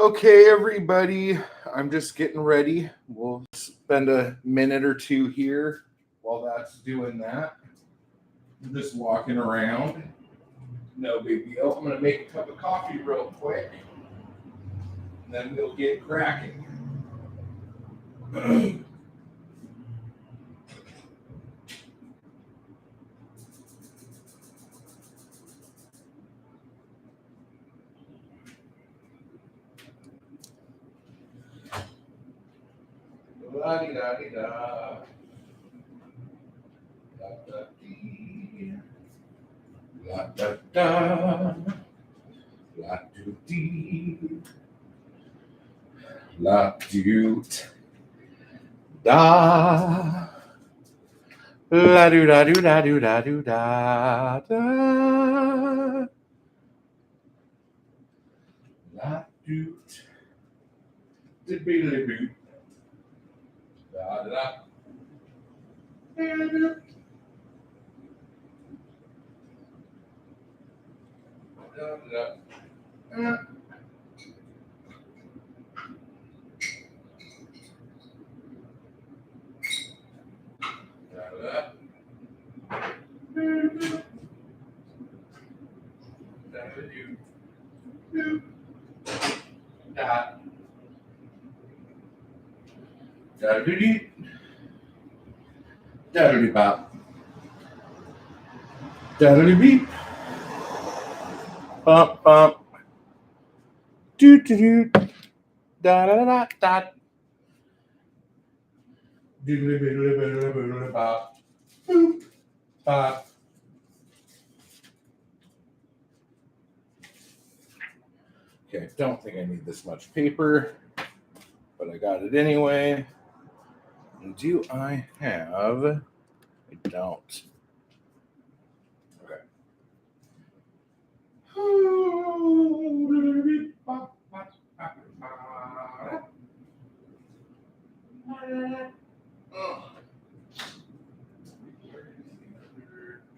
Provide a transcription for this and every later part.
Okay, everybody, I'm just getting ready. We'll spend a minute or two here while that's doing that. Just walking around. No big deal. I'm going to make a cup of coffee real quick, and then we'll get cracking. La-di-da-di-da. La-da-dee. La-da-da. La-do-dee. La-doot. Da. La-do-da-do-da-do-da-do-da. La-doot. Diddly-boot. Da-da-da. Da-da-da. Da-da-da. Da-da-da. Da-da-do. Doot. Da. Da-da-do-dee. Da-da-do-bop. Da-da-do-beep. Bump, bump. Doot-doot-doot. Da-da-da-da-da. Doodly-doodly-doodly-doodly-bop. Boop. Bop. Okay, I don't think I need this much paper, but I got it anyway. And do I have? I don't. Okay.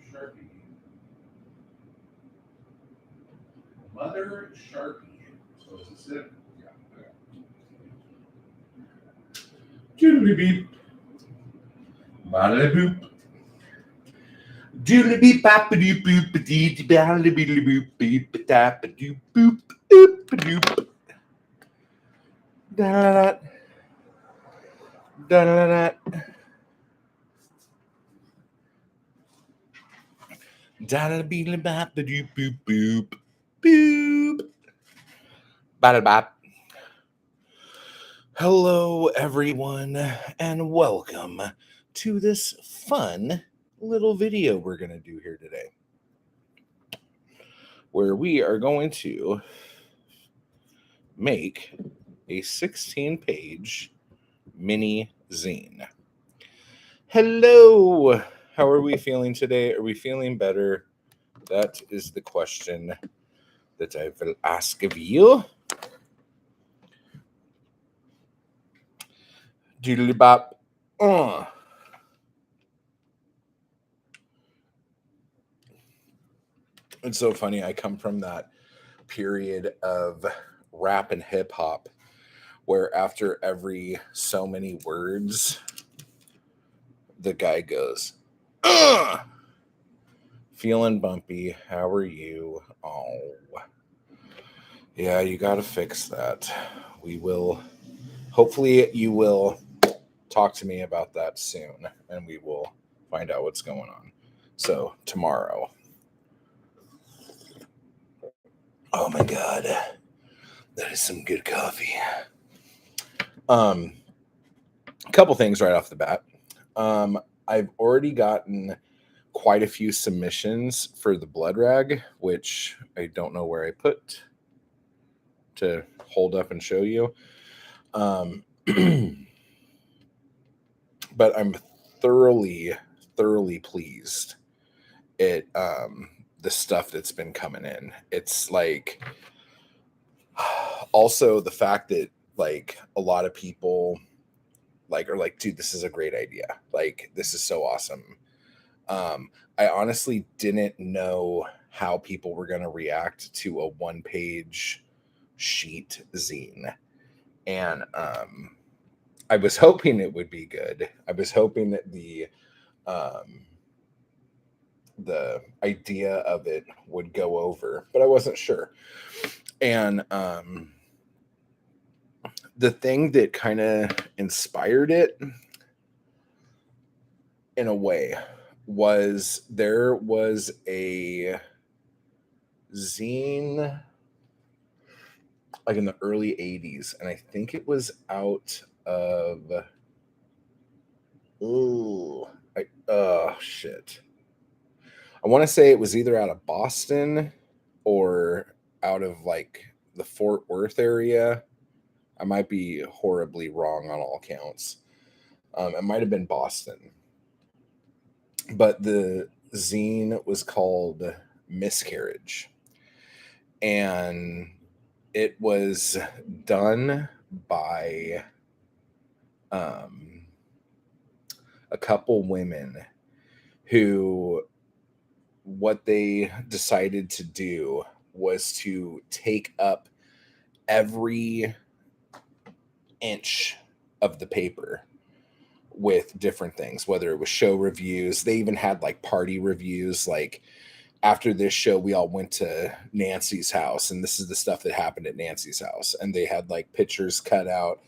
Sharpie. Mother Sharpie. So is this it? Yeah. Okay. Doodly beep. Bada boop. Doodly beep bop doop boop dee bada beep boop beep tap doop boop doop doop. Da da da da da. Da da beep bop doop boop boop boop. Bada bop. Hello, everyone, and welcome to this fun little video we're going to do here today, where we are going to make a 16-page mini zine. Hello, how are we feeling today? Are we feeling better? That is the question that I will ask of you. Doodly bop. It's so funny. I come from that period of rap and hip hop where after every so many words, the guy goes, feeling bumpy. How are you? Oh, yeah, you got to fix that. We will, hopefully you will talk to me about that soon and we will find out what's going on. So tomorrow. Oh my God. That is some good coffee. A couple things right off the bat. I've already gotten quite a few submissions for the blood rag, which I don't know where I put to hold up and show you. But I'm thoroughly pleased at the stuff that's been coming in. It's like also the fact that like a lot of people like are like, dude, this is a great idea. Like, this is so awesome. I honestly didn't know how people were going to react to a one-page sheet zine. And I was hoping it would be good. I was hoping that the idea of it would go over, but I wasn't sure. And the thing that kind of inspired it in a way was there was a zine like in the early 80s, and I think it was out of shit. I want to say it was either out of Boston or out of like the Fort Worth area. I might be horribly wrong on all counts. It might have been Boston, but the zine was called Miscarriage, and it was done by a couple women who, what they decided to do was to take up every inch of the paper with different things, whether it was show reviews. They even had like party reviews, like after this show we all went to Nancy's house and this is the stuff that happened at Nancy's house, and they had like pictures cut out.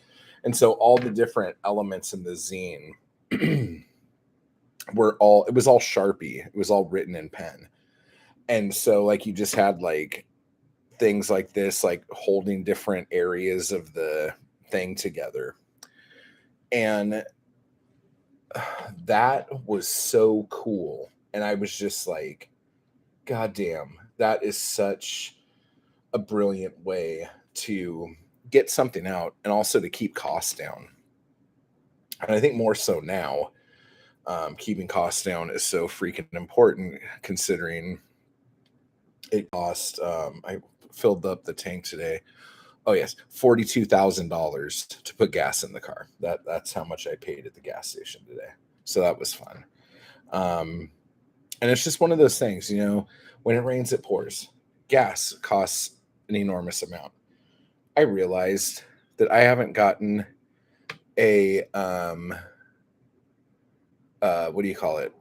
And so all the different elements in the zine it was all Sharpie. It was all written in pen. And so like you just had like things like this, like holding different areas of the thing together. And that was so cool. And I was just like, God damn, that is such a brilliant way to get something out and also to keep costs down. And I think more so now, keeping costs down is so freaking important, considering it cost, I filled up the tank today. Oh yes, $42,000 to put gas in the car. That's how much I paid at the gas station today. So that was fun. And it's just one of those things, when it rains, it pours. Gas costs an enormous amount. I realized that I haven't gotten a what do you call it?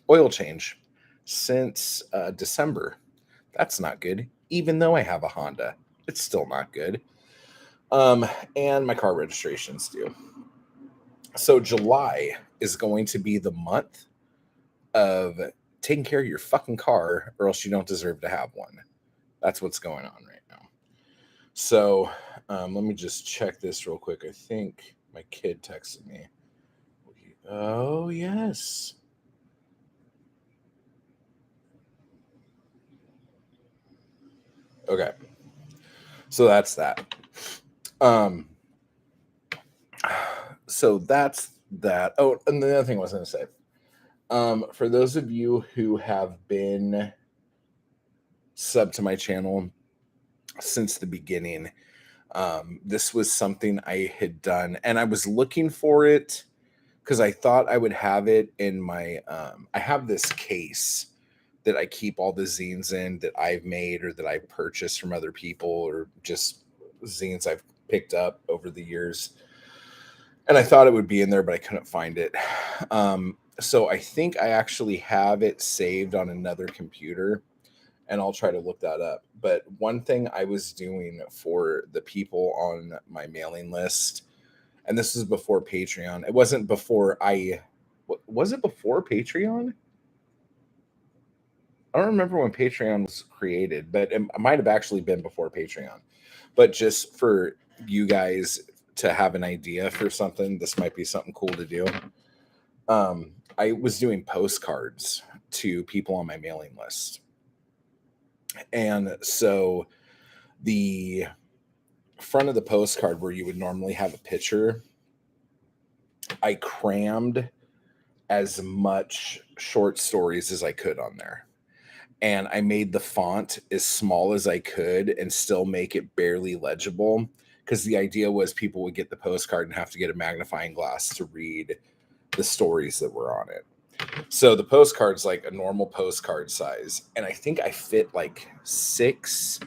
Oil change since December. That's not good. Even though I have a Honda, it's still not good. And my car registration's due. So July is going to be the month of taking care of your fucking car, or else you don't deserve to have one. That's what's going on right now. So let me just check this real quick. I think my kid texted me. Oh, yes. Okay. So that's that. So that's that. Oh, and the other thing I was going to say, for those of you who have been sub to my channel since the beginning, this was something I had done, and I was looking for it because I thought I would have it in my, I have this case that I keep all the zines in that I've made or that I purchased from other people, or just zines I've picked up over the years. And I thought it would be in there, but I couldn't find it. So I think I actually have it saved on another computer, and I'll try to look that up. But one thing I was doing for the people on my mailing list, and this is before Patreon. It wasn't before was it before Patreon? I don't remember when Patreon was created, but it might have actually been before Patreon. But just for you guys to have an idea for something, this might be something cool to do. I was doing postcards to people on my mailing list. And so the front of the postcard where you would normally have a picture, I crammed as much short stories as I could on there. And I made the font as small as I could and still make it barely legible, because the idea was people would get the postcard and have to get a magnifying glass to read the stories that were on it. So the postcard's like a normal postcard size, and I think I fit like 6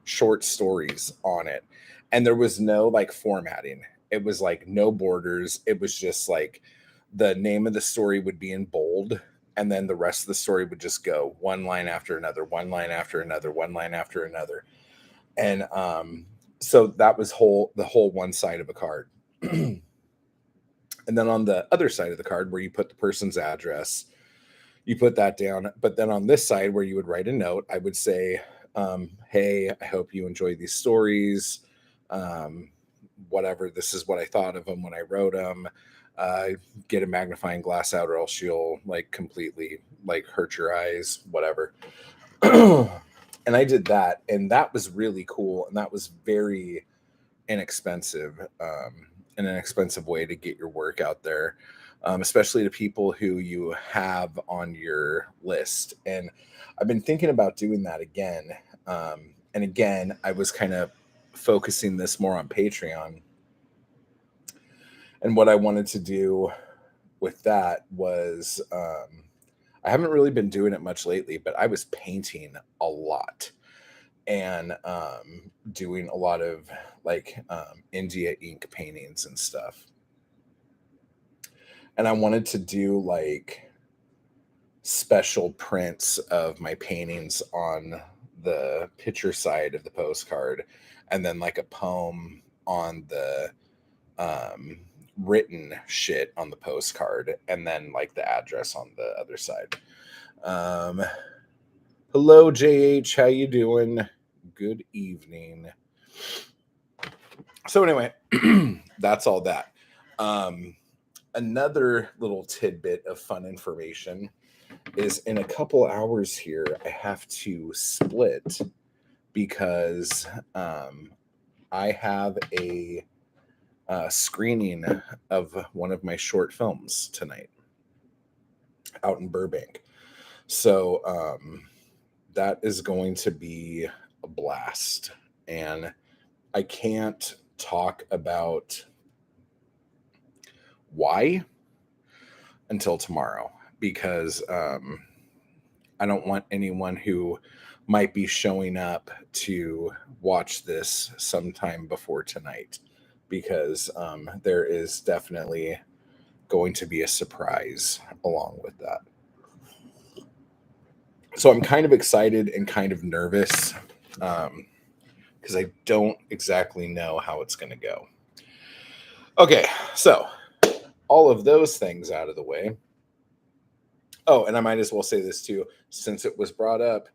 short stories on it. And there was no like formatting. It was like no borders. It was just like the name of the story would be in bold, and then the rest of the story would just go one line after another, one line after another, one line after another. And so that was the whole one side of a card. And then on the other side of the card where you put the person's address, you put that down. But then on this side where you would write a note, I would say, hey, I hope you enjoy these stories. Whatever, this is what I thought of them when I wrote them. Get a magnifying glass out or else you'll like completely like hurt your eyes, whatever. And I did that, and that was really cool. And that was very inexpensive, an inexpensive way to get your work out there, especially to people who you have on your list. And I've been thinking about doing that again. And again, I was kind of focusing this more on Patreon. And what I wanted to do with that was, I haven't really been doing it much lately, but I was painting a lot and doing a lot of like India ink paintings and stuff. And I wanted to do like special prints of my paintings on the picture side of the postcard, and then like a poem on the written shit on the postcard, and then like the address on the other side. Hello, JH. How you doing? Good evening. So anyway, that's all that. Another little tidbit of fun information is in a couple hours here, I have to split because I have a screening of one of my short films tonight out in Burbank. So that is going to be a blast. And I can't talk about why until tomorrow, because I don't want anyone who might be showing up to watch this sometime before tonight, because there is definitely going to be a surprise along with that. So I'm kind of excited and kind of nervous because I don't exactly know how it's going to go. Okay, so all of those things out of the way. Oh, and I might as well say this too, since it was brought up.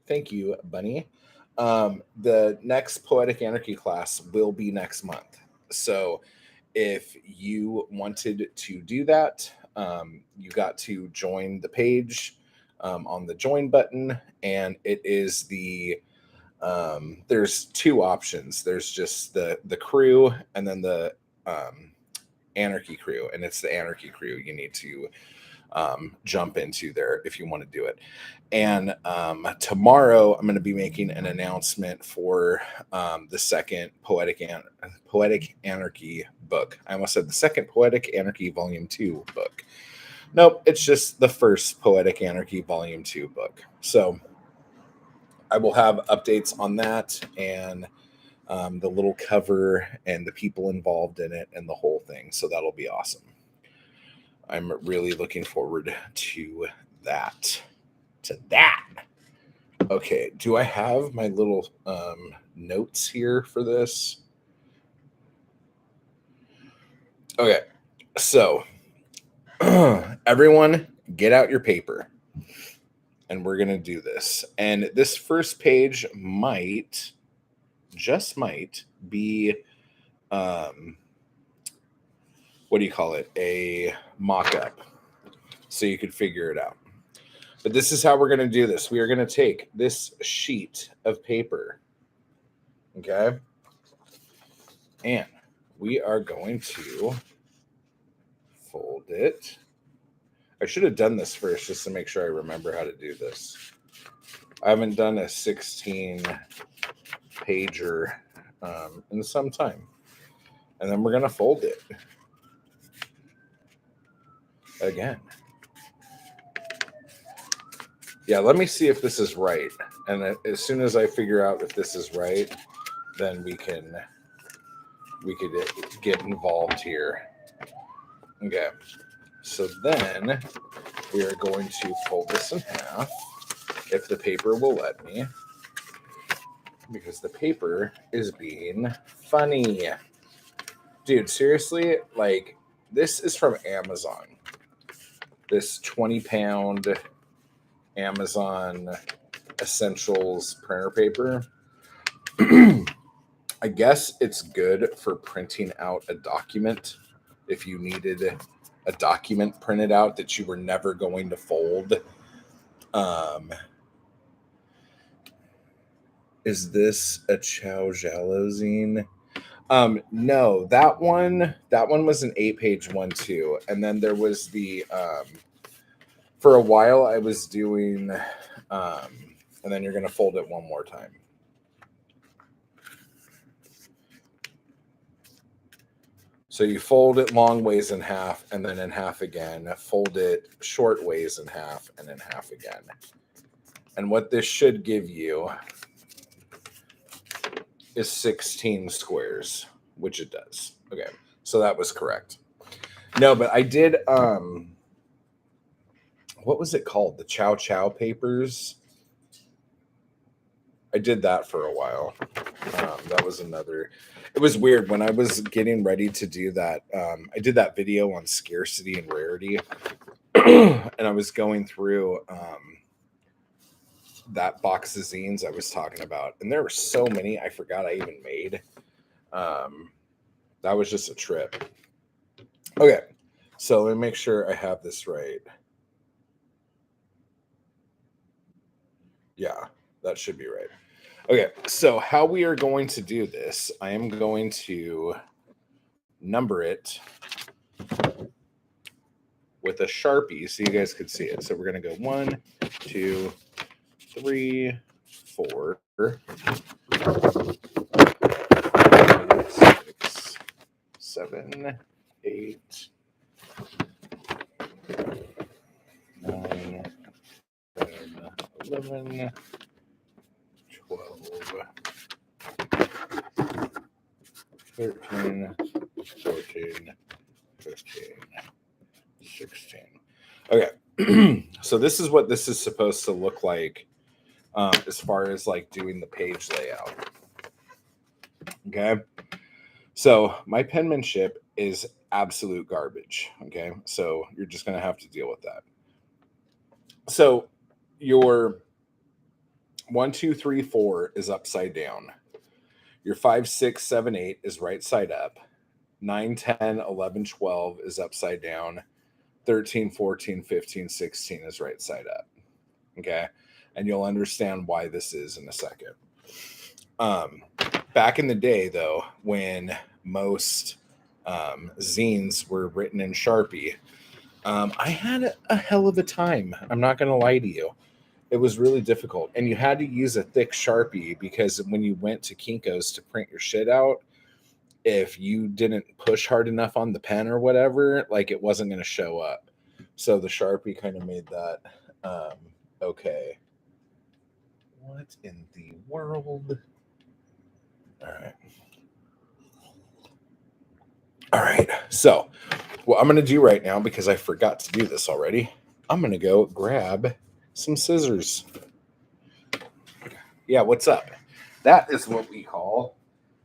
Thank you, Bunny. The next Poetic Anarchy class will be next month. So if you wanted to do that, you got to join the page on the join button. And it is there's two options. There's just the crew and then the Anarchy crew. And it's the Anarchy crew you need to jump into there if you want to do it. And tomorrow I'm going to be making an announcement for the second Poetic Anarchy book. I almost said the second Poetic Anarchy Volume 2 book. Nope, it's just the first Poetic Anarchy Volume 2 book. So I will have updates on that and the little cover and the people involved in it and the whole thing. So that'll be awesome. I'm really looking forward to that. Okay, do I have my little notes here for this? Okay, so everyone get out your paper and we're going to do this. And this first page just might be, what do you call it? A mock-up. So you could figure it out. But this is how we're going to do this. We are going to take this sheet of paper, okay? And we are going to fold it. I should have done this first just to make sure I remember how to do this. I haven't done a 16-pager in some time. And then we're going to fold it again. Yeah, let me see if this is right, And as soon as I figure out if this is right, then we could get involved here. Okay. So then we are going to fold this in half, if the paper will let me, because the paper is being funny. Dude, seriously, like, this is from Amazon. This 20-pound Amazon Essentials printer paper. I guess it's good for printing out a document if you needed a document printed out that you were never going to fold. Is this a Chow Jallo zine? No, that one was an 8-page one too. And then there was the for a while I was doing and then you're gonna fold it one more time. So you fold it long ways in half and then in half again, fold it short ways in half and in half again. And what this should give you is 16 squares, which it does. Okay, so that was correct. No, but I did, what was it called? The Chow Chow papers. I did that for a while. That was another. It was weird when I was getting ready to do that. I did that video on scarcity and rarity, and I was going through that box of zines I was talking about, and there were so many I forgot I even made. That was just a trip. Okay, so let me make sure I have this right. Yeah, that should be right. Okay, so how we are going to do this, I am going to number it with a Sharpie so you guys could see it. So we're going to go 1, 2, 3, 4, 6, 7, 8, 9, 10, 11, 12, 13, 14, 15, 16. Okay. So this is what this is supposed to look like as far as like doing the page layout. Okay. So my penmanship is absolute garbage. Okay. So you're just going to have to deal with that. So your 1, 2, 3, 4 is upside down. Your 5, 6, 7, 8 is right side up. 9, 10, 11, 12 is upside down. 13, 14, 15, 16 is right side up. Okay. And you'll understand why this is in a second. Back in the day, though, when most zines were written in Sharpie, I had a hell of a time. I'm not going to lie to you. It was really difficult. And you had to use a thick Sharpie because when you went to Kinko's to print your shit out, if you didn't push hard enough on the pen or whatever, like it wasn't going to show up. So the Sharpie kind of made that okay. What in the world? All right. So what I'm going to do right now, because I forgot to do this already, I'm going to go grab some scissors. Yeah, what's up? That is what we call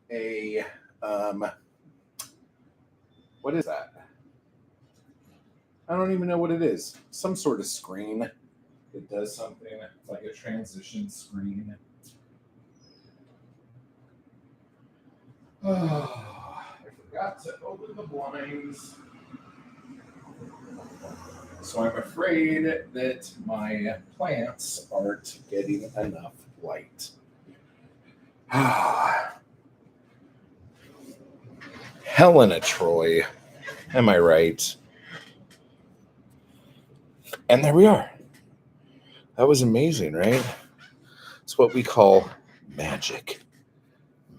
a what is that? I don't even know what it is. Some sort of screen. It does something. It's like a transition screen. Oh, I forgot to open the blinds. So I'm afraid that my plants aren't getting enough light. Helena Troy. Am I right? And there we are. That was amazing, right? It's what we call magic.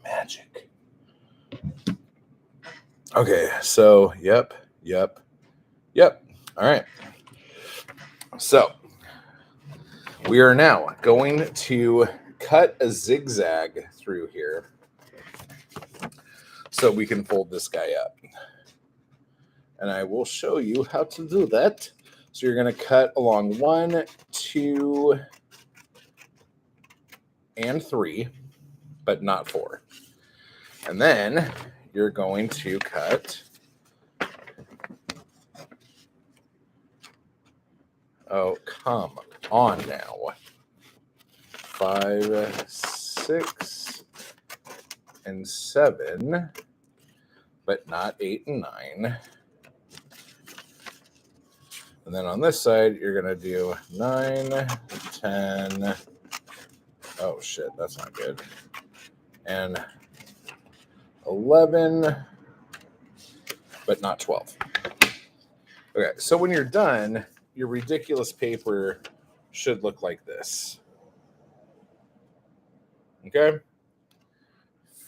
Magic. Okay, so yep. All right. So We are now going to cut a zigzag through here so we can fold this guy up. And I will show you how to do that. So you're going to cut along 1, 2, and 3, but not 4. And then you're going to cut, oh, come on now, 5, 6, and 7, but not 8 and 9. And then on this side, you're going to do 9, 10. Oh, shit, that's not good. And 11, but not 12. Okay, so when you're done, your ridiculous paper should look like this. Okay?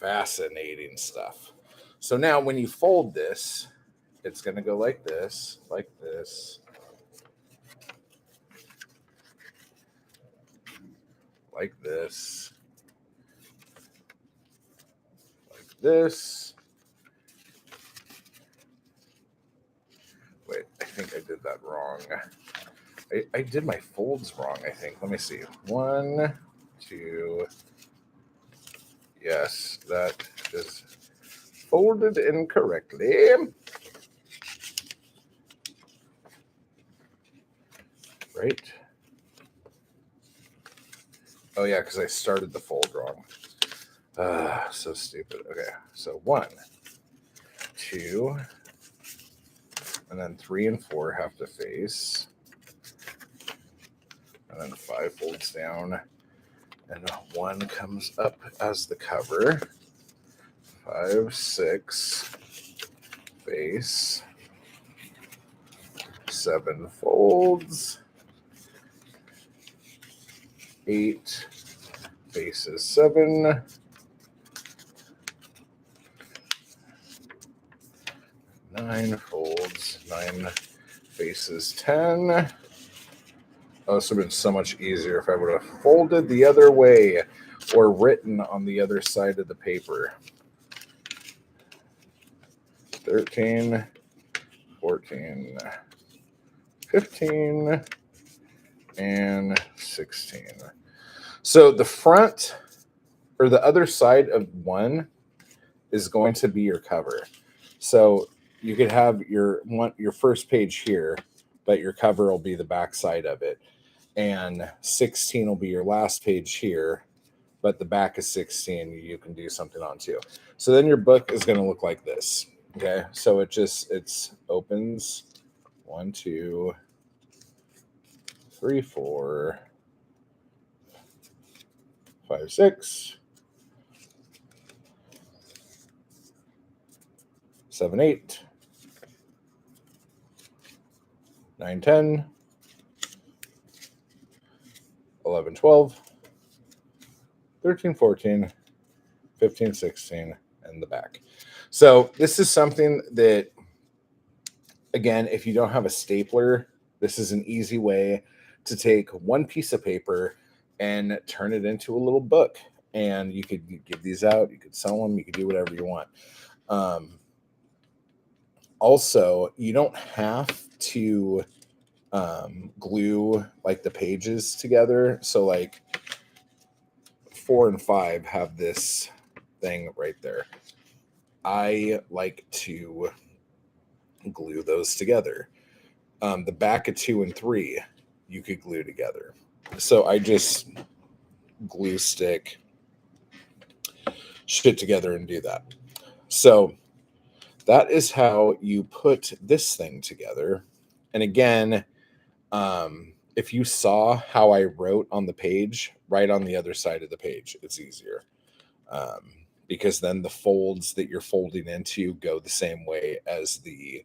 Fascinating stuff. So now when you fold this, it's going to go like this, like this, like this, like this. Wait, I think I did that wrong. I did my folds wrong, I think. Let me see. 1, 2. Yes, that is folded incorrectly. Right. Oh, yeah, because I started the fold wrong. So stupid. Okay, so 1, 2, and then 3 and 4 have to face. And then 5 folds down. And 1 comes up as the cover. 5, 6, face. 7 folds. 8 faces 7. 9 folds. 9 faces 10. Oh, this would have been so much easier if I would have folded the other way or written on the other side of the paper. 13, 14, 15, and 16. So the front or the other side of 1 is going to be your cover. So you could have your first page here, but your cover will be the back side of it. And 16 will be your last page here, but the back is 16 you can do something on too. So then your book is going to look like this. Okay, so it opens 1, 2, 3, 4, 5, 6, 7, 8, 9, 10, 11, 12, 13, 14, 15, 16, and the back. So this is something that, again, if you don't have a stapler, this is an easy way to take one piece of paper and turn it into a little book. And you could give these out, you could sell them, you could do whatever you want. Also, you don't have to glue like the pages together. So like 4 and 5 have this thing right there. I like to glue those together. The back of 2 and 3, you could glue together. So I just glue stick shit together and do that. So that is how you put this thing together. And again, if you saw how I wrote on the page, write on the other side of the page. It's easier. Because then the folds that you're folding into go the same way as the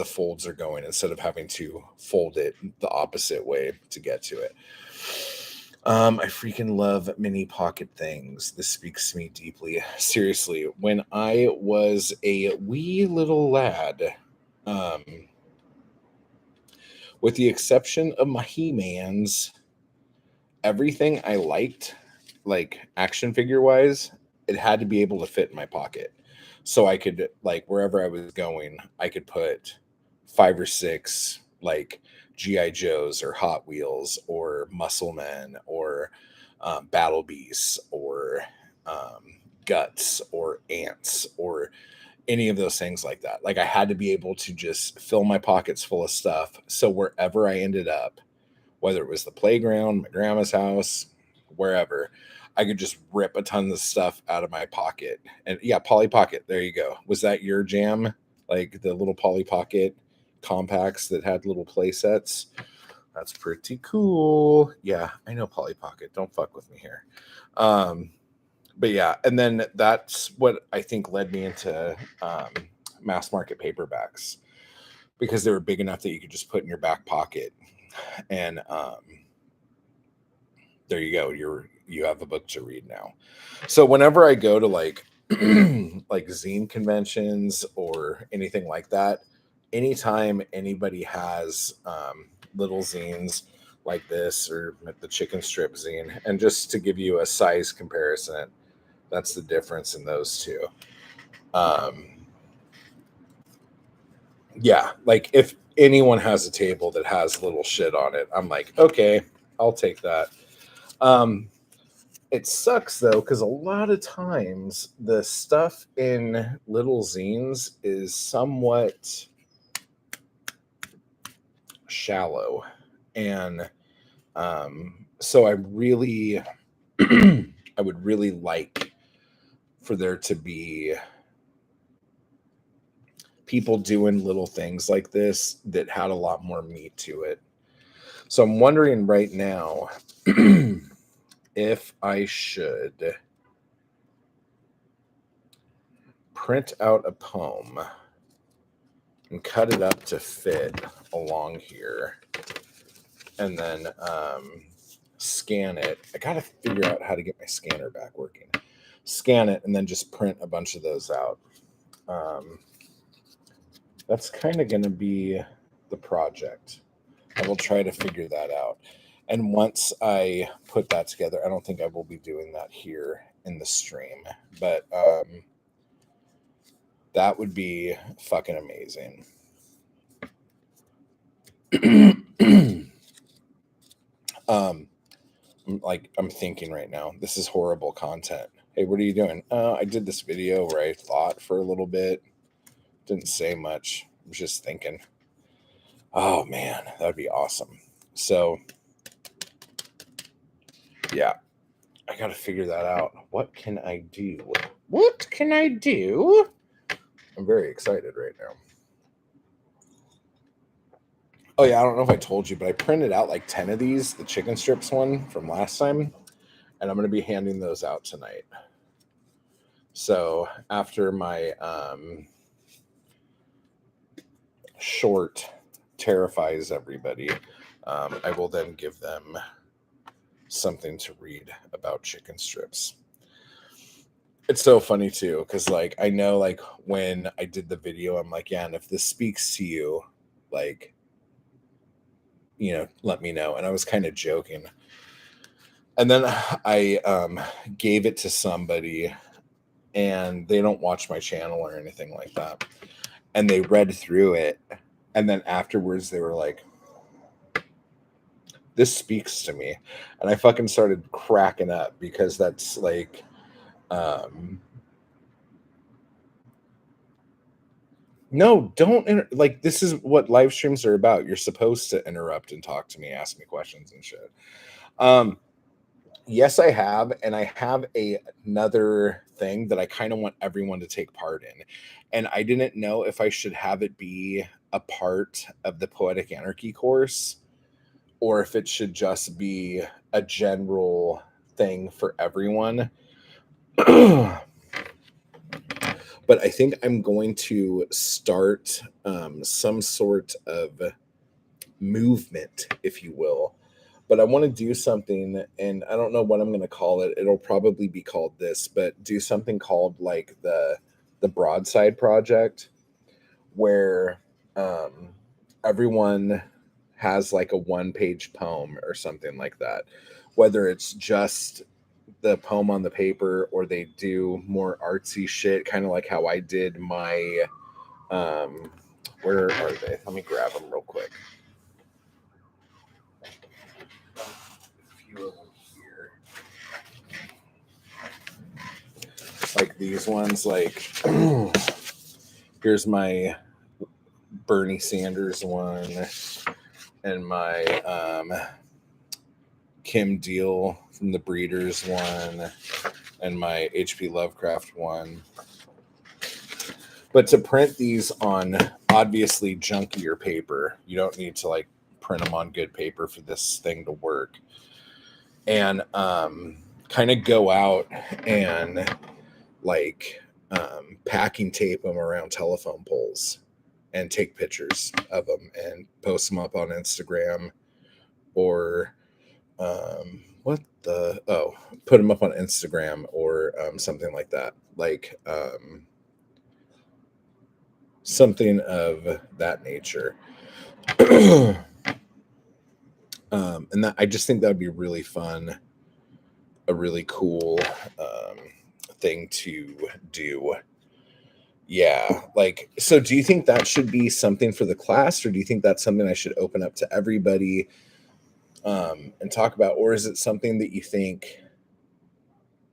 folds are going, instead of having to fold it the opposite way to get to it. I freaking love mini pocket things. This speaks to me deeply. Seriously, when I was a wee little lad, With the exception of my He-Mans, everything I liked, like action figure wise, it had to be able to fit in my pocket. So I could, like, wherever I was going, I could put 5 or 6 like GI Joes or Hot Wheels or Muscle Men or Battle Beasts or Guts or Ants or any of those things like that. Like, I had to be able to just fill my pockets full of stuff. So wherever I ended up, whether it was the playground, my grandma's house, wherever, I could just rip a ton of stuff out of my pocket. And yeah, Polly Pocket, there you go. Was that your jam? Like the little Polly Pocket compacts that had little play sets? That's pretty cool. Yeah, I know Polly Pocket. Don't fuck with me here. But yeah, and then that's what I think led me into mass market paperbacks, because they were big enough that you could just put in your back pocket, and there you go. You have a book to read now. So whenever I go to like like zine conventions or anything like that, anytime anybody has little zines like this or the chicken strip zine, and just to give you a size comparison, that's the difference in those two. Yeah, like if anyone has a table that has little shit on it, I'm like, okay, I'll take that. It sucks though, because a lot of times the stuff in little zines is somewhat shallow, and so I really, I would really like for there to be people doing little things like this that had a lot more meat to it. So I'm wondering right now if I should print out a poem and cut it up to fit along here, and then scan it. I gotta figure out how to get my scanner back working. Scan it and then just print a bunch of those out. That's kind of gonna be the project. I will try to figure that out. And once I put that together, I don't think I will be doing that here in the stream, but that would be fucking amazing. I'm thinking right now, this is horrible content. Hey, what are you doing? I did this video where I thought for a little bit. Didn't say much. I was just thinking. Oh man, that'd be awesome. So yeah, I gotta figure that out. What can I do? What can I do? I'm very excited right now. Oh yeah, I don't know if I told you, but I printed out like 10 of these, the chicken strips one from last time, and I'm going to be handing those out tonight. So after my short terrifies everybody, I will then give them something to read about chicken strips. It's so funny too, because like I know, like when I did the video, I'm like, yeah, and if this speaks to you, like, you know, let me know. And I was kind of joking. And then I gave it to somebody, and they don't watch my channel or anything like that. And they read through it, and then afterwards they were like, this speaks to me. And I fucking started cracking up, because that's like no, don't like, this is what live streams are about. You're supposed to interrupt and talk to me, ask me questions and shit. Yes, I have, and I have another thing that I kind of want everyone to take part in. And I didn't know if I should have it be a part of the Poetic Anarchy course, or if it should just be a general thing for everyone. But I think I'm going to start some sort of movement, if you will. But I want to do something, and I don't know what I'm going to call it. It'll probably be called this, but do something called like the Broadside Project, where everyone has like a one-page poem or something like that, whether it's just the poem on the paper or they do more artsy shit, kind of like how I did my where are they? Let me grab them real quick. A few of them here. Like these ones, like here's my Bernie Sanders one and my Kim Deal from the Breeders one and my HP Lovecraft one. But to print these on obviously junkier paper, you don't need to like print them on good paper for this thing to work. And kind of go out and like packing tape them around telephone poles and take pictures of them and post them up on Instagram or put them up on Instagram or something like that. Like something of that nature. And that I just think that would be really fun, a really cool thing to do. Yeah, like, so do you think that should be something for the class, or do you think that's something I should open up to everybody and talk about, or is it something that you think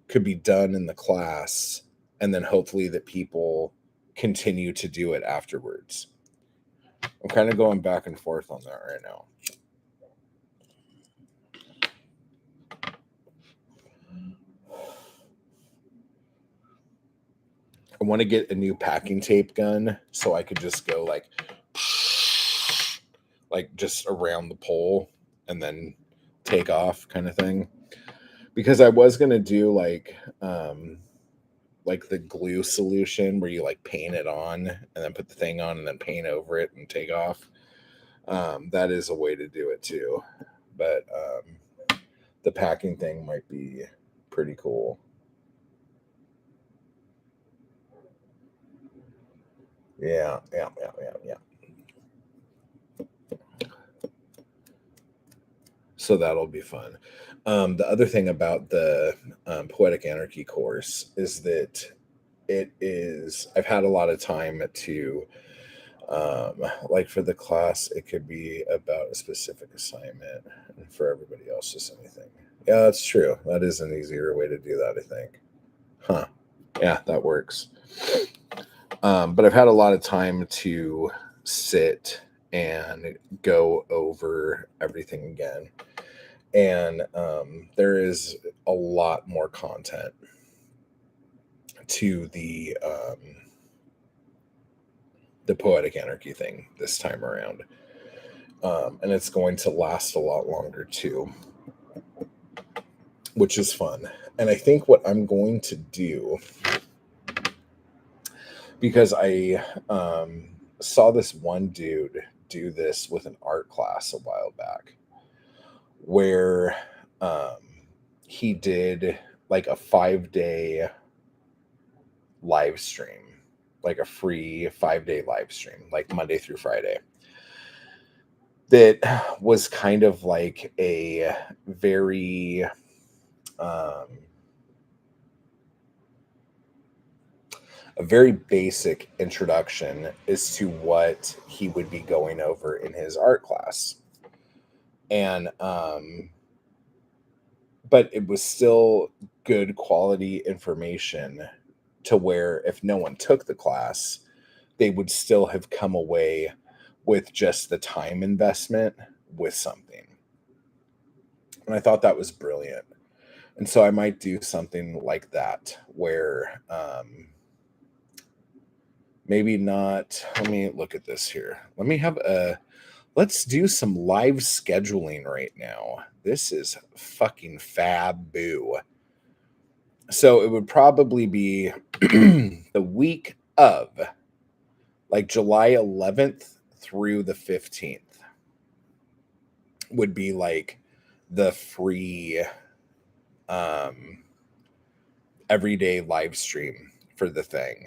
could be done in the class and then hopefully that people continue to do it afterwards? I'm kind of going back and forth on that right now. I want to get a new packing tape gun so I could just go like just around the pole and then take off kind of thing. Because I was going to do like the glue solution where you like paint it on and then put the thing on and then paint over it and take off. That is a way to do it too. But the packing thing might be pretty cool. Yeah. So that'll be fun. The other thing about the Poetic Anarchy course is that I've had a lot of time to, like for the class, it could be about a specific assignment, and for everybody else, just anything. Yeah, that's true. That is an easier way to do that, I think. Huh. Yeah, that works. But I've had a lot of time to sit and go over everything again. And there is a lot more content to the Poetic Anarchy thing this time around. And it's going to last a lot longer too, which is fun. And I think what I'm going to do, because I saw this one dude do this with an art class a while back, where he did like a 5-day live stream, like a free 5-day live stream, like Monday through Friday. That was kind of like a very basic introduction as to what he would be going over in his art class. And but it was still good quality information to where if no one took the class, they would still have come away with just the time investment with something. And I thought that was brilliant. And so I might do something like that where maybe not. Let me look at this here. Let's do some live scheduling right now. This is fucking fab-boo. So it would probably be the week of like July 11th through the 15th would be like the free everyday live stream for the thing.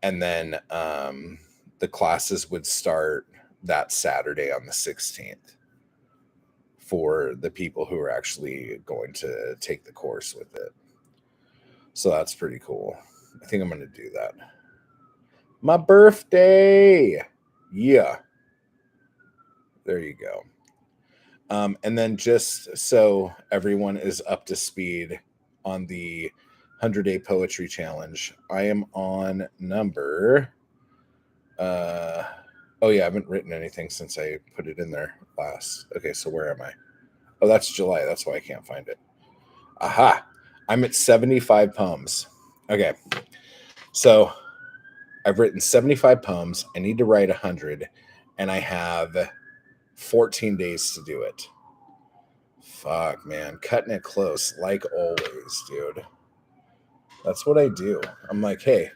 And then the classes would start that Saturday on the 16th for the people who are actually going to take the course with it. So that's pretty cool. I think I'm going to do that. My birthday. Yeah. There you go. And then just so everyone is up to speed on the 100-day poetry challenge, I am on number. Oh yeah, I haven't written anything since I put it in there last. Okay, so where am I? Oh, that's July. That's why I can't find it. Aha! I'm at 75 poems. Okay, so I've written 75 poems. I need to write 100, and I have 14 days to do it. Fuck, man. Cutting it close, like always, dude. That's what I do. I'm like, hey,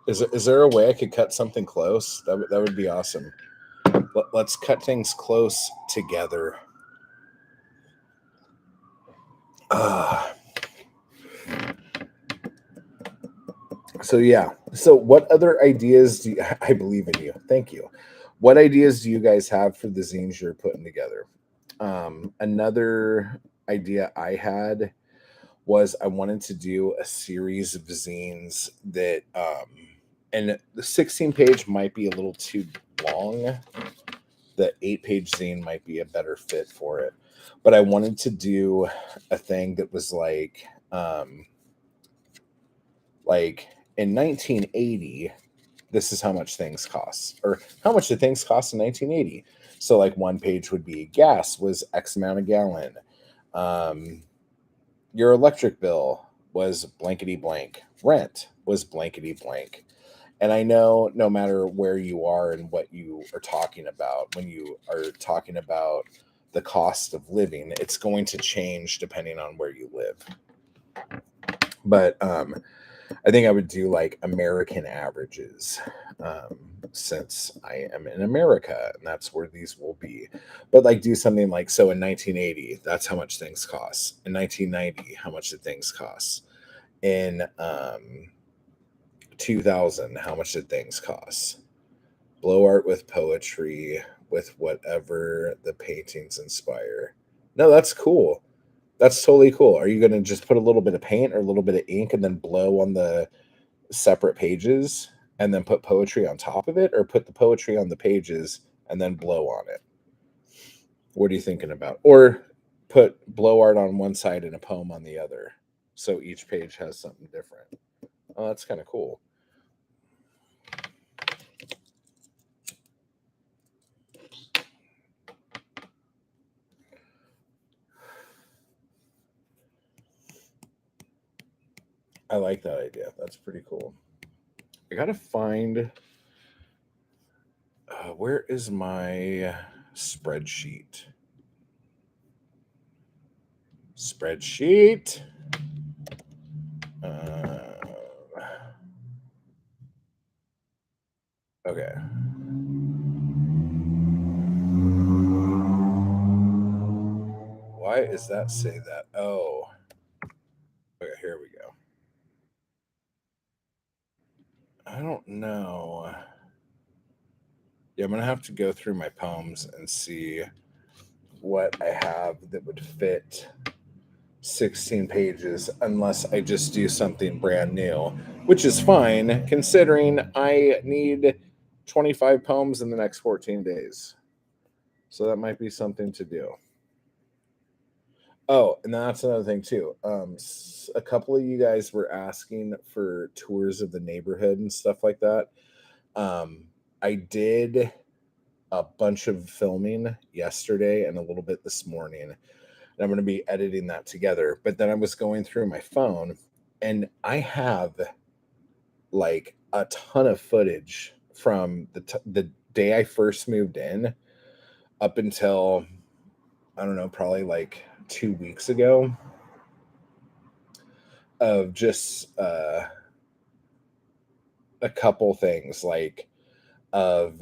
is there a way I could cut something close? That would be awesome. Let's cut things close together. So yeah. So what other ideas do you, I believe in you. Thank you. What ideas do you guys have for the zines you're putting together? Another idea I had was I wanted to do a series of zines that and the 16 page might be a little too long. The 8-page zine might be a better fit for it. But I wanted to do a thing that was like in 1980, this is how much things cost, or how much did things cost in 1980. So like one page would be gas was X amount a gallon. Your electric bill was blankety blank. Rent was blankety blank. And I know no matter where you are and what you are talking about, when you are talking about the cost of living, it's going to change depending on where you live. But I think I would do like American averages, since I am in America and that's where these will be. But like do something like, so in 1980, that's how much things cost. In 1990, how much did things cost? In 2000, how much did things cost? Blow art with poetry, with whatever the paintings inspire. No, that's cool. That's totally cool. Are you going to just put a little bit of paint or a little bit of ink and then blow on the separate pages and then put poetry on top of it, or put the poetry on the pages and then blow on it? What are you thinking about? Or put blow art on one side and a poem on the other, so each page has something different. Oh, that's kind of cool. I like that idea. That's pretty cool. I gotta find where is my spreadsheet? Spreadsheet. Okay. Why is that say that? Oh. Okay, here we go. I don't know. Yeah, I'm gonna have to go through my poems and see what I have that would fit 16 pages, unless I just do something brand new, which is fine considering I need 25 poems in the next 14 days. So that might be something to do. Oh, and that's another thing too. A couple of you guys were asking for tours of the neighborhood and stuff like that. I did a bunch of filming yesterday and a little bit this morning, and I'm going to be editing that together. But then I was going through my phone, and I have like a ton of footage from the day I first moved in up until, I don't know, probably like 2 weeks ago, of just a couple things, like of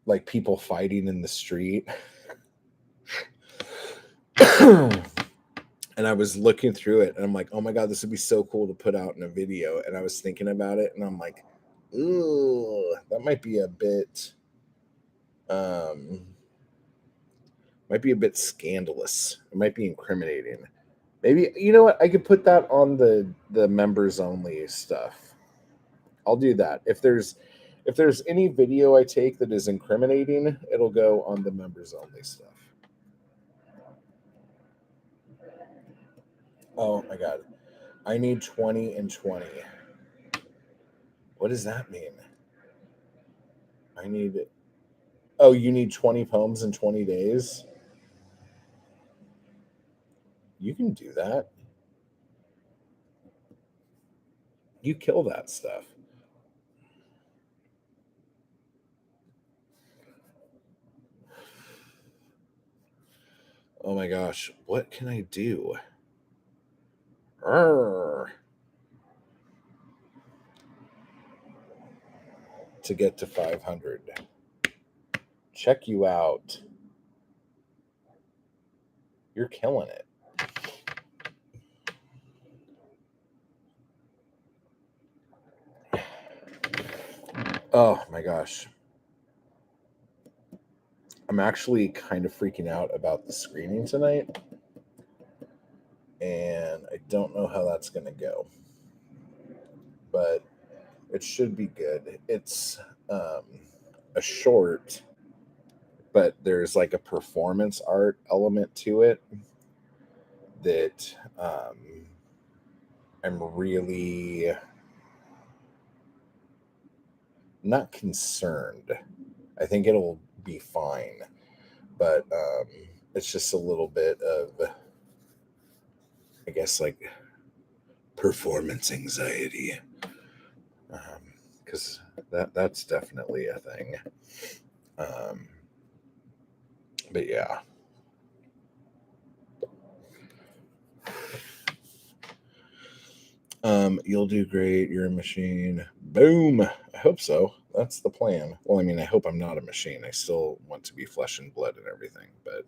like people fighting in the street. And I was looking through it and I'm like, oh my God, this would be so cool to put out in a video. And I was thinking about it and I'm like, ooh, that might be a bit Um, might be a bit scandalous. It might be incriminating. Maybe you know what? I could put that on the members only stuff. I'll do that. If there's any video I take that is incriminating, it'll go on the members only stuff. Oh my god. I need 20 and 20. What does that mean? I need Oh, you need 20 poems in 20 days? You can do that. You kill that stuff. Oh my gosh, what can I do? Arrgh. To get to 500. Check you out. You're killing it. Oh my gosh. I'm actually kind of freaking out about the screening tonight, and I don't know how that's going to go, but it should be good. It's a short, but there's like a performance art element to it that I'm really not concerned. I think it'll be fine, but it's just a little bit of, I guess, like performance anxiety, because that's definitely a thing. Um, but yeah. You'll do great. You're a machine. Boom. I hope so. That's the plan. Well, I mean, I hope I'm not a machine. I still want to be flesh and blood and everything. But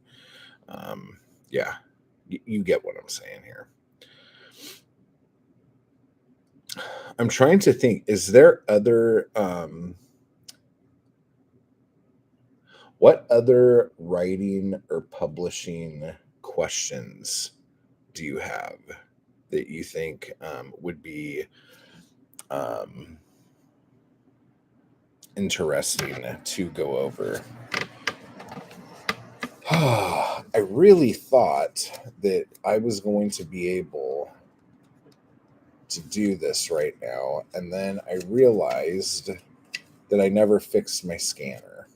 yeah, you get what I'm saying here. I'm trying to think. Is there other what other writing or publishing questions do you have that you think would be um, interesting to go over? I really thought that I was going to be able to do this right now, and then I realized that I never fixed my scanner.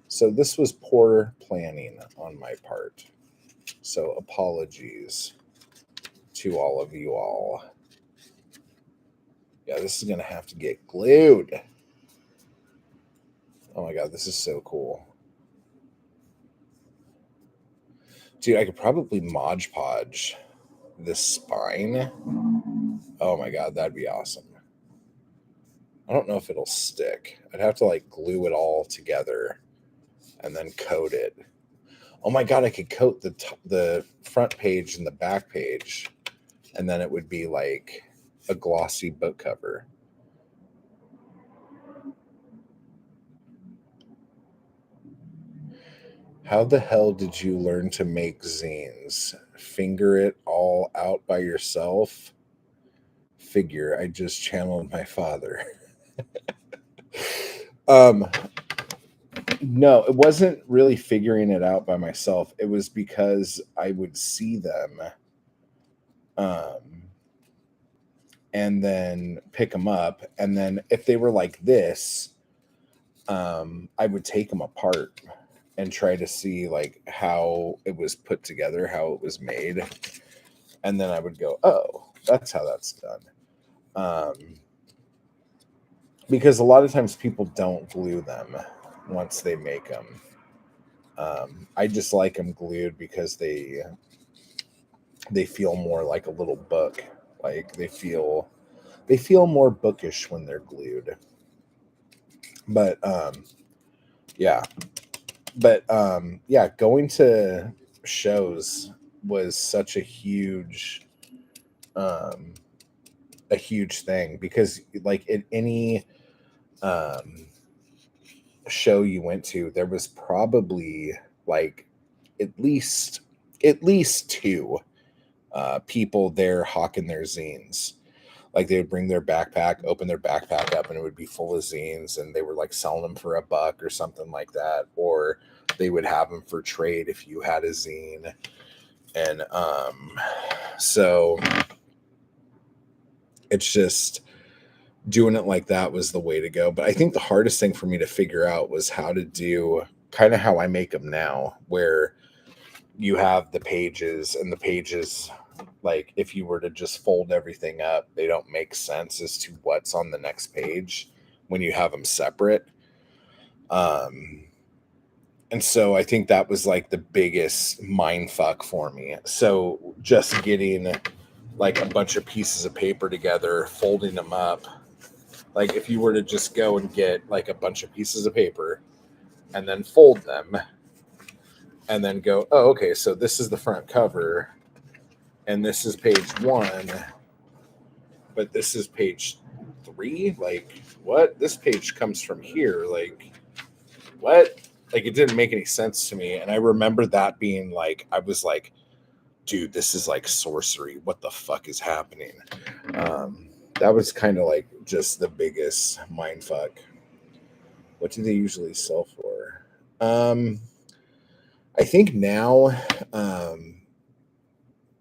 So this was poor planning on my part. So apologies to all of you all. Yeah, this is going to have to get glued. Oh my god, this is so cool. Dude, I could probably Mod Podge this spine. Oh my god, that'd be awesome. I don't know if it'll stick. I'd have to like glue it all together and then coat it. Oh my god, I could coat the front page and the back page, and then it would be like a glossy book cover. How the hell did you learn to make zines? Finger it all out by yourself? Figure, I just channeled my father. um no, it wasn't really figuring it out by myself. It was because I would see them um and then pick them up, and then if they were like this, I would take them apart and try to see like how it was put together, how it was made, and then I would go, oh, that's how that's done. Because a lot of times people don't glue them once they make them. I just like them glued because they feel more like a little book. Like they feel more bookish when they're glued. But yeah, yeah, going to shows was such um a huge thing, because like in any um show you went to, there was probably like at least at least two people there hawking their zines. Like they would bring their backpack, open their backpack up, and it would be full of zines, and they were like selling them for $1 or something like that, or they would have them for trade if you had a zine. And so it's just doing it like that was the way to go. But I think the hardest thing for me to figure out was how to do kind of how I make them now, where you have the pages, and the pages, like if you were to just fold everything up, they don't make sense as to what's on the next page when you have them separate. And so I think that was like the biggest mind fuck for me. So just getting like a bunch of pieces of paper together, folding them up. Like if you were to just go and get like a bunch of pieces of paper and then fold them and then go, oh, okay, so this is the front cover and this is page 1, but this is page 3. Like, what? This page comes from here. Like, what? Like, it didn't make any sense to me. And I remember that being like, I was like, dude, this is like sorcery. What the fuck is happening? That was kind of like just the biggest mind fuck. What do they usually sell for? I think now,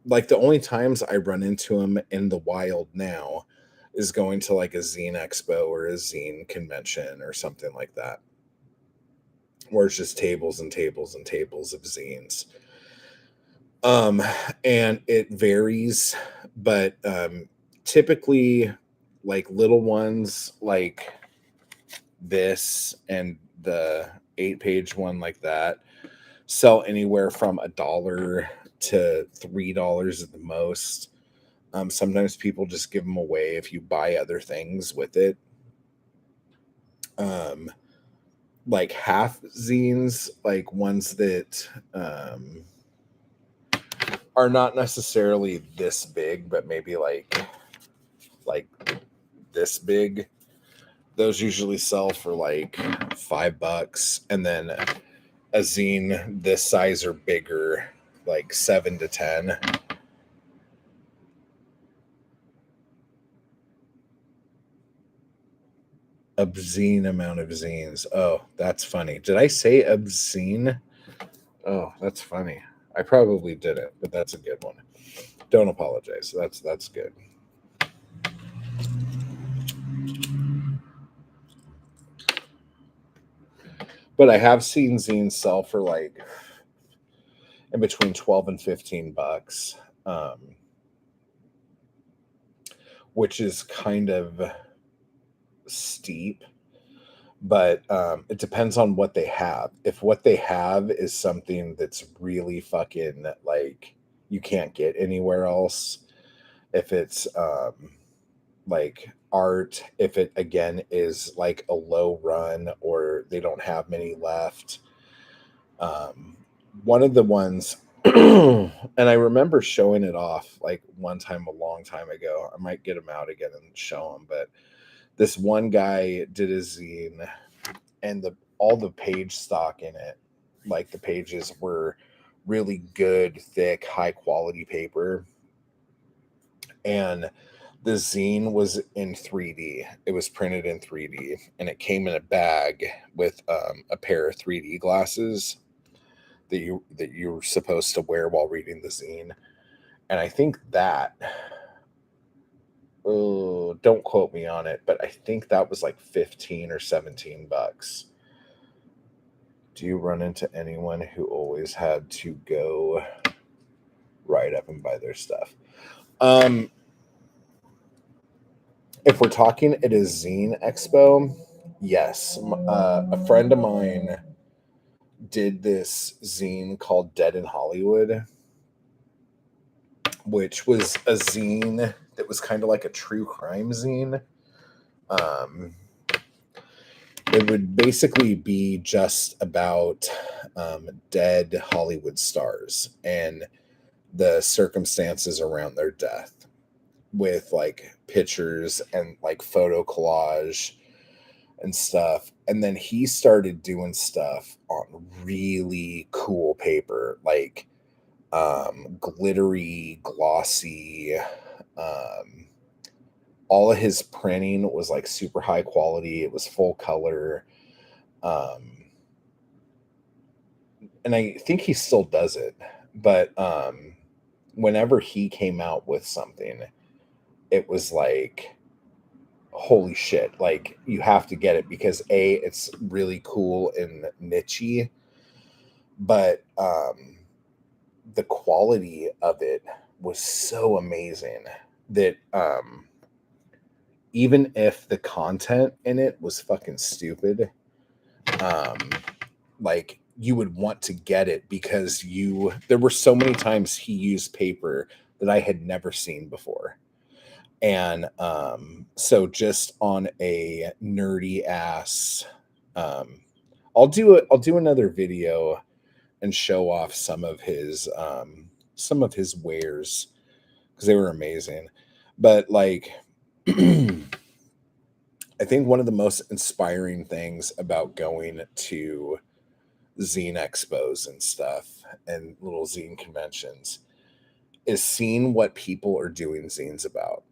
like the only times I run into them in the wild now is going to like a zine expo or a zine convention or something like that, where it's just tables and tables and tables of zines. And it varies, but typically like little ones like this and the 8-page one like that sell anywhere from $1 to $3 at the most. Sometimes people just give them away if you buy other things with it. Like half zines, like ones that are not necessarily this big, but maybe like this big. Those usually sell for like $5, and then a zine this size or bigger, like 7 to 10. Obscene amount of zines. Oh, that's funny. Did I say obscene? Oh, that's funny. I probably didn't, but that's a good one. Don't apologize. That's good. But I have seen zines sell for like in between 12 and $15, which is kind of steep. But it depends on what they have. If what they have is something that's really fucking like you can't get anywhere else, if it's like art, if it again is like a low run or they don't have many left. One of the ones, and I remember showing it off like one time a long time ago. I might get them out again and show them, but this one guy did a zine, and all the page stock in it, like the pages were really good, thick, high quality paper, and the zine was in 3D. It was printed in 3D, and it came in a bag with a pair of 3D glasses that you were supposed to wear while reading the zine. And I think that, oh, don't quote me on it, but I think that was like 15 or $17. Do you run into anyone who always had to go right up and buy their stuff? If we're talking at a zine expo, yes. A friend of mine did this zine called Dead in Hollywood, which was a zine that was kind of like a true crime zine. It would basically be just about dead Hollywood stars and the circumstances around their death, with like pictures and like photo collage and stuff. And then he started doing stuff on really cool paper, like glittery, glossy. Um, all of his printing was like super high quality. It was full color. Um, and I think he still does it. But whenever he came out with something, it was like, holy shit, like you have to get it because A, it's really cool and nichey, but the quality of it was so amazing that even if the content in it was fucking stupid, um, like you would want to get it because there were so many times he used paper that I had never seen before. And so just on a nerdy ass, um, I'll do another video and show off some of his wares because they were amazing. But like I think one of the most inspiring things about going to zine expos and stuff and little zine conventions is seeing what people are doing zines about.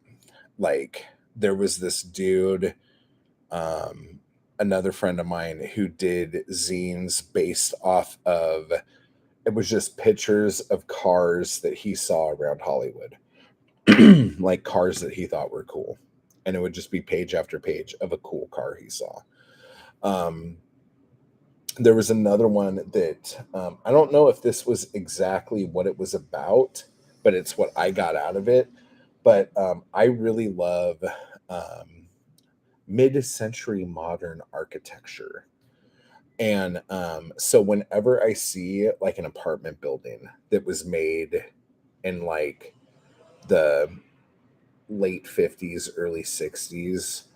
Like there was this dude, um, another friend of mine who did zines based off of it was just pictures of cars that he saw around Hollywood, like cars that he thought were cool. And it would just be page after page of a cool car he saw. Um, there was another one that I don't know if this was exactly what it was about, but it's what I got out of it. But I really love um, mid-century modern architecture. And so whenever I see like an apartment building that was made in like the late 50s, early 60s,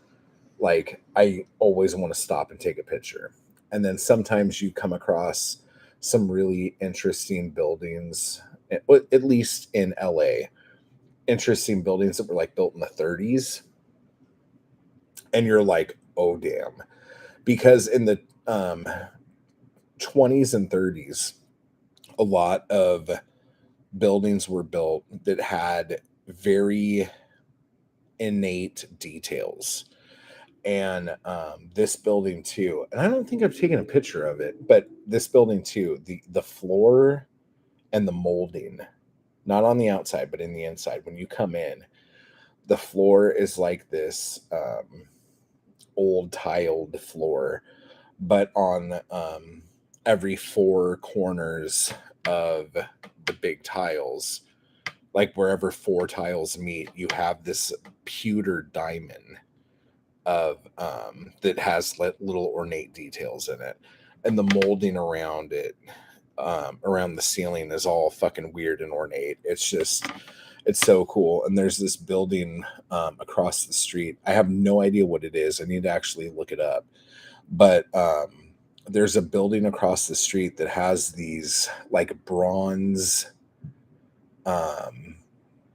like I always want to stop and take a picture. And then sometimes you come across some really interesting buildings, at least in LA, interesting buildings that were like built in the 30s. And you're like, oh, damn. Because in the 20s and 30s, a lot of buildings were built that had very innate details. And this building too, and I don't think I've taken a picture of it, but this building too, the floor and the molding, not on the outside, but in the inside, when you come in, the floor is like this old tiled floor, but on every four corners of the big tiles, like wherever four tiles meet, you have this pewter diamond of that has little ornate details in it, and the molding around it, around the ceiling, is all fucking weird and ornate. It's so cool. And there's this building across the street. I have no idea what it is. I need to actually look it up. But there's a building across the street that has these like bronze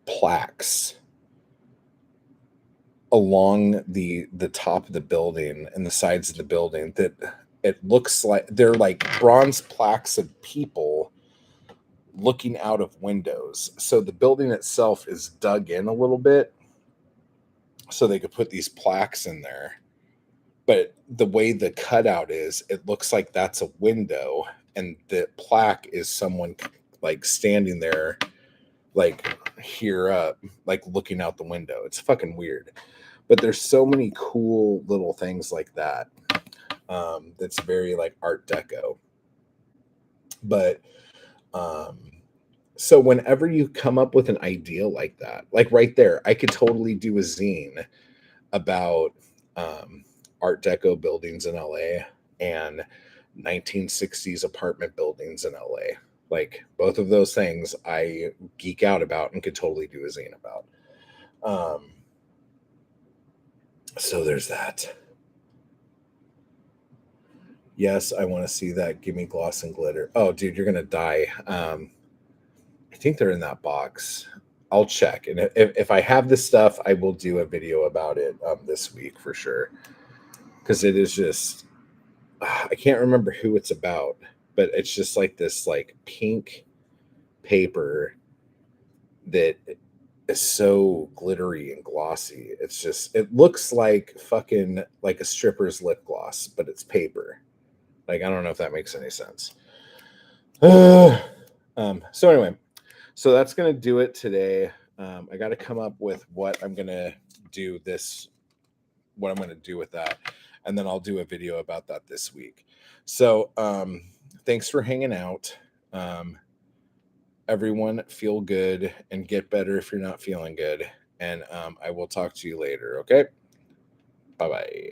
plaques along the top of the building and the sides of the building that it looks like they're like bronze plaques of people looking out of windows. So the building itself is dug in a little bit so they could put these plaques in there. But the way the cutout is, it looks like that's a window and the plaque is someone like standing there like here up, like looking out the window. It's fucking weird. But there's so many cool little things like that. That's very like Art Deco. But um, so whenever you come up with an idea like that, like right there, I could totally do a zine about um, Art Deco buildings in LA and 1960s apartment buildings in LA. Like both of those things I geek out about and could totally do a zine about. Um, so there's that. Yes, I want to see that. Give me gloss and glitter. Oh, dude, you're gonna die. I think they're in that box. I'll check, and if I have this stuff, I will do a video about it this week for sure. Because it is just I can't remember who it's about, but it's just like this like pink paper that is so glittery and glossy. It's just, it looks like fucking like a stripper's lip gloss, but it's paper. Like, I don't know if that makes any sense. So anyway, so that's gonna do it today. I got to come up with what I'm gonna do with that, and then I'll do a video about that this week. So thanks for hanging out. Everyone feel good and get better if you're not feeling good, and I will talk to you later. Okay, bye bye.